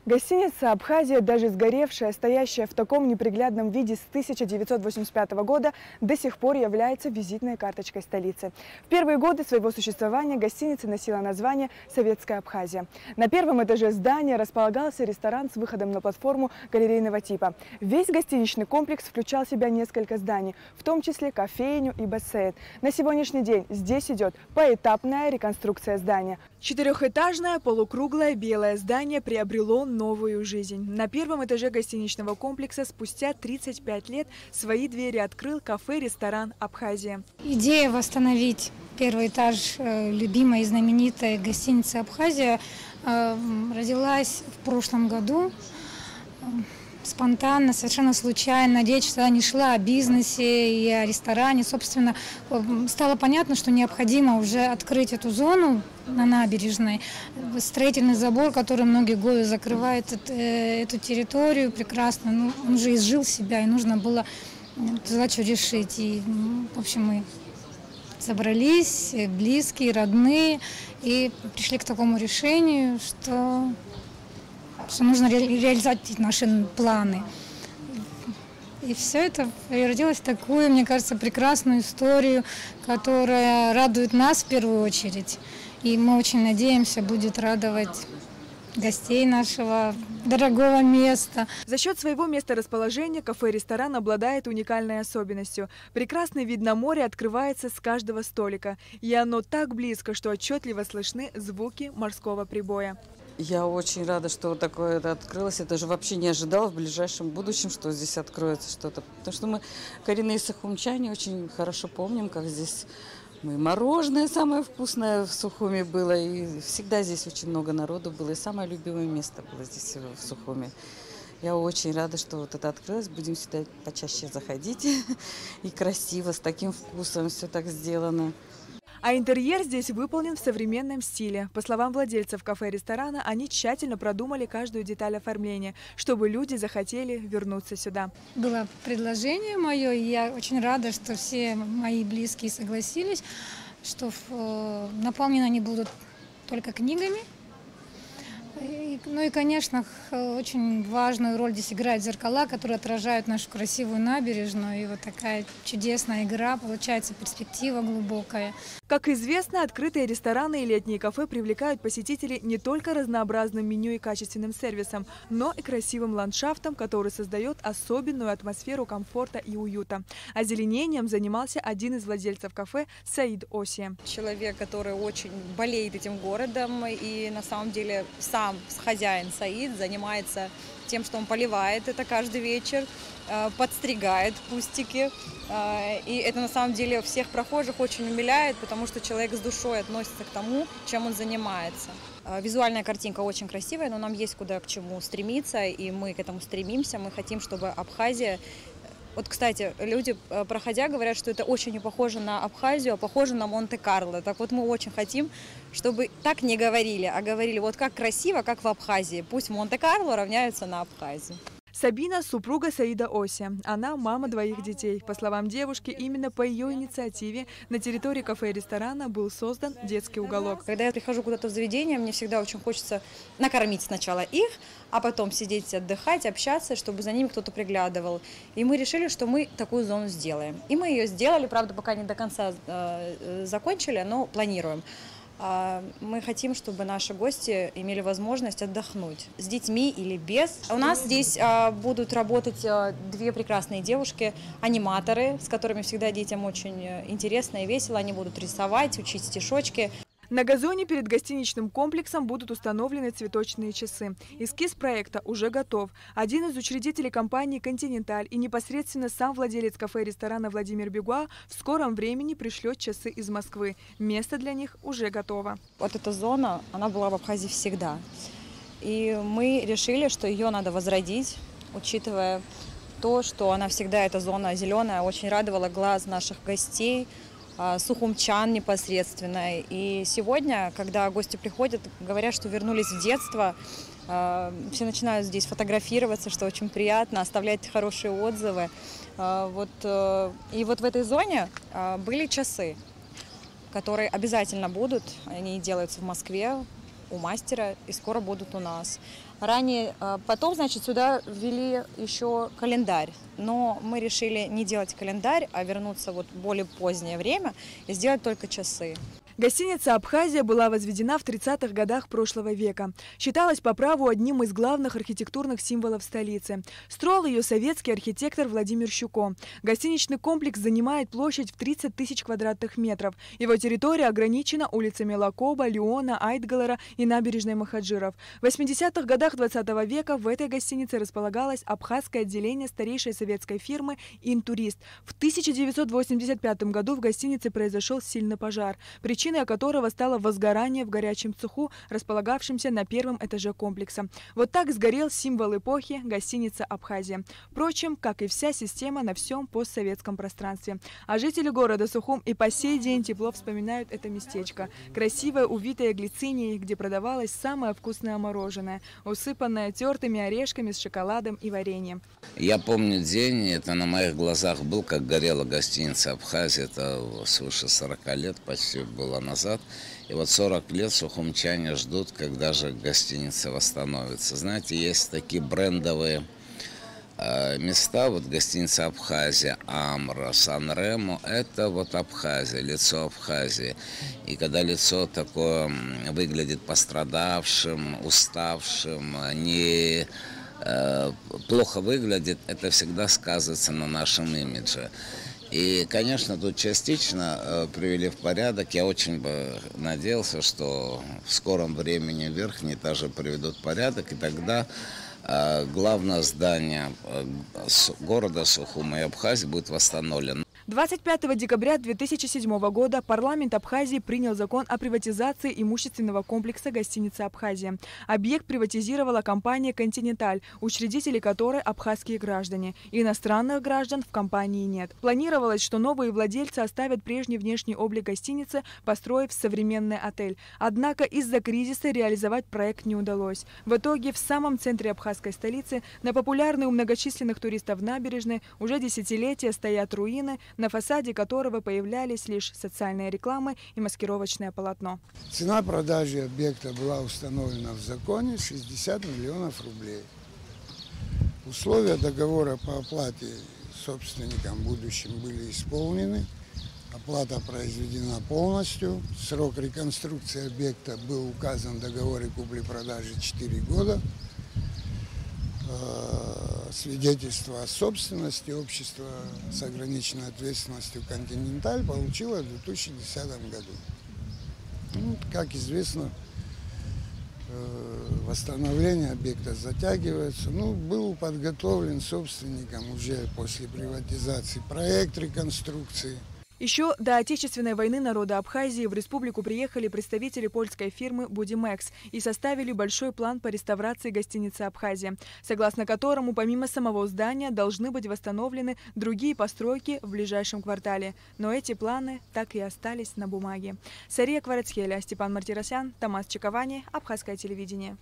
Гостиница «Абхазия», даже сгоревшая, стоящая в таком неприглядном виде с 1985 года, до сих пор является визитной карточкой столицы. В первые годы своего существования гостиница носила название «Советская Абхазия». На первом этаже здания располагался ресторан с выходом на платформу галерейного типа. Весь гостиничный комплекс включал в себя несколько зданий, в том числе кофейню и бассейн. На сегодняшний день здесь идет поэтапная реконструкция здания. Четырехэтажное полукруглое белое здание приобрело новую жизнь. На первом этаже гостиничного комплекса спустя 35 лет свои двери открыл кафе-ресторан «Абхазия». Идея восстановить первый этаж любимой и знаменитой гостиницы «Абхазия» родилась в прошлом году. Спонтанно, совершенно случайно. Речь тогда не шла о бизнесе и о ресторане. Собственно, стало понятно, что необходимо уже открыть эту зону на набережной. Строительный забор, который многие годы закрывает эту территорию прекрасно, он уже изжил себя, и нужно было эту задачу решить. И, в общем, мы собрались, близкие, родные, и пришли к такому решению, что нужно реализовать наши планы. И все это превратилось в такую, мне кажется, прекрасную историю, которая радует нас в первую очередь. И мы очень надеемся, будет радовать гостей нашего дорогого места. За счет своего месторасположения кафе-ресторан обладает уникальной особенностью. Прекрасный вид на море открывается с каждого столика. И оно так близко, что отчетливо слышны звуки морского прибоя. Я очень рада, что вот такое это открылось. Я даже вообще не ожидала в ближайшем будущем, что здесь откроется что-то. Потому что мы, коренные сухумчане, очень хорошо помним, как здесь мороженое самое вкусное в Сухуми было. И всегда здесь очень много народу было. И самое любимое место было здесь, в Сухуми. Я очень рада, что вот это открылось. Будем сюда почаще заходить. И красиво, с таким вкусом все так сделано. А интерьер здесь выполнен в современном стиле. По словам владельцев кафе-ресторана, они тщательно продумали каждую деталь оформления, чтобы люди захотели вернуться сюда. Было предложение мое, и я очень рада, что все мои близкие согласились, что наполнены они будут только книгами. Ну и, конечно, очень важную роль здесь играют зеркала, которые отражают нашу красивую набережную. И вот такая чудесная игра, получается перспектива глубокая. Как известно, открытые рестораны и летние кафе привлекают посетителей не только разнообразным меню и качественным сервисом, но и красивым ландшафтом, который создает особенную атмосферу комфорта и уюта. Озеленением занимался один из владельцев кафе Саид Осия. Человек, который очень болеет этим городом, и на самом деле сам хозяин Саид занимается тем, что он поливает это каждый вечер, подстригает кустики. И это на самом деле всех прохожих очень умиляет, потому что человек с душой относится к тому, чем он занимается. Визуальная картинка очень красивая, но нам есть куда к чему стремиться, и мы к этому стремимся. Мы хотим, чтобы Абхазия... Вот, кстати, люди, проходя, говорят, что это очень не похоже на Абхазию, а похоже на Монте-Карло. Так вот, мы очень хотим, чтобы так не говорили, а говорили вот как красиво, как в Абхазии. Пусть Монте-Карло равняются на Абхазию. Сабина – супруга Саида Осия. Она мама двоих детей. По словам девушки, именно по ее инициативе на территории кафе и ресторана был создан детский уголок. Когда я прихожу куда-то в заведение, мне всегда очень хочется накормить сначала их, а потом сидеть, отдыхать, общаться, чтобы за ними кто-то приглядывал. И мы решили, что мы такую зону сделаем. И мы ее сделали, правда, пока не до конца закончили, но планируем. Мы хотим, чтобы наши гости имели возможность отдохнуть с детьми или без. У нас здесь будут работать две прекрасные девушки, аниматоры, с которыми всегда детям очень интересно и весело. Они будут рисовать, учить стишочки. На газоне перед гостиничным комплексом будут установлены цветочные часы. Эскиз проекта уже готов. Один из учредителей компании «Континенталь» и непосредственно сам владелец кафе и ресторана Владимир Бегуа в скором времени пришлет часы из Москвы. Место для них уже готово. Вот эта зона, она была в Абхазии всегда. И мы решили, что ее надо возродить, учитывая то, что она всегда, эта зона зеленая, очень радовала глаз наших гостей, сухумчан непосредственно. И сегодня, когда гости приходят, говорят, что вернулись в детство, все начинают здесь фотографироваться, что очень приятно, оставлять хорошие отзывы. И вот в этой зоне были часы, которые обязательно будут. Они делаются в Москве, у мастера и скоро будут у нас. Ранее, потом, значит, сюда ввели еще календарь, но мы решили не делать календарь, а вернуться вот в более позднее время и сделать только часы. Гостиница «Абхазия» была возведена в 30-х годах прошлого века. Считалась по праву одним из главных архитектурных символов столицы. Строил ее советский архитектор Владимир Щуко. Гостиничный комплекс занимает площадь в 30 тысяч квадратных метров. Его территория ограничена улицами Лакоба, Леона, Айтгалера и набережной Махаджиров. В 80-х годах 20 века в этой гостинице располагалось абхазское отделение старейшей советской фирмы «Интурист». В 1985 году в гостинице произошел сильный пожар, причиной которого стало возгорание в горячем цеху, располагавшемся на первом этаже комплекса. Вот так сгорел символ эпохи – гостиница «Абхазия». Впрочем, как и вся система на всем постсоветском пространстве. А жители города Сухум и по сей день тепло вспоминают это местечко. Красивое, увитое глицинией, где продавалось самое вкусное мороженое, усыпанное тертыми орешками с шоколадом и вареньем. Я помню день, это на моих глазах был, как горела гостиница «Абхазия». Это свыше 40 лет почти было назад. И вот 40 лет сухумчане ждут, когда же гостиница восстановится. Знаете, есть такие брендовые места, вот гостиница «Абхазия», «Амра», «Сан-Ремо» – это вот Абхазия, лицо Абхазии. И когда лицо такое выглядит пострадавшим, уставшим, не плохо выглядит, это всегда сказывается на нашем имидже. И, конечно, тут частично привели в порядок. Я очень бы надеялся, что в скором времени верхние этажи приведут в порядок, и тогда главное здание города Сухума и Абхазии будет восстановлено. 25 декабря 2007 года парламент Абхазии принял закон о приватизации имущественного комплекса гостиницы «Абхазия». Объект приватизировала компания «Континенталь», учредители которой абхазские граждане. Иностранных граждан в компании нет. Планировалось, что новые владельцы оставят прежний внешний облик гостиницы, построив современный отель. Однако из-за кризиса реализовать проект не удалось. В итоге в самом центре абхазской столицы, на популярной у многочисленных туристов набережной, уже десятилетия стоят руины, на фасаде которого появлялись лишь социальные рекламы и маскировочное полотно. Цена продажи объекта была установлена в законе 60 миллионов рублей. Условия договора по оплате собственникам будущим были исполнены. Оплата произведена полностью. Срок реконструкции объекта был указан в договоре купли-продажи 4 года. Свидетельство о собственности общества с ограниченной ответственностью «Континенталь» получило в 2010 году. Ну, как известно, восстановление объекта затягивается. Ну, был подготовлен собственником уже после приватизации проект реконструкции. Еще до Отечественной войны народа Абхазии в республику приехали представители польской фирмы «Будимекс» и составили большой план по реставрации гостиницы «Абхазия», согласно которому помимо самого здания должны быть восстановлены другие постройки в ближайшем квартале. Но эти планы так и остались на бумаге. Сария Кварацхеля, Степан Мартиросян, Томас Чиковани, Абхазское телевидение.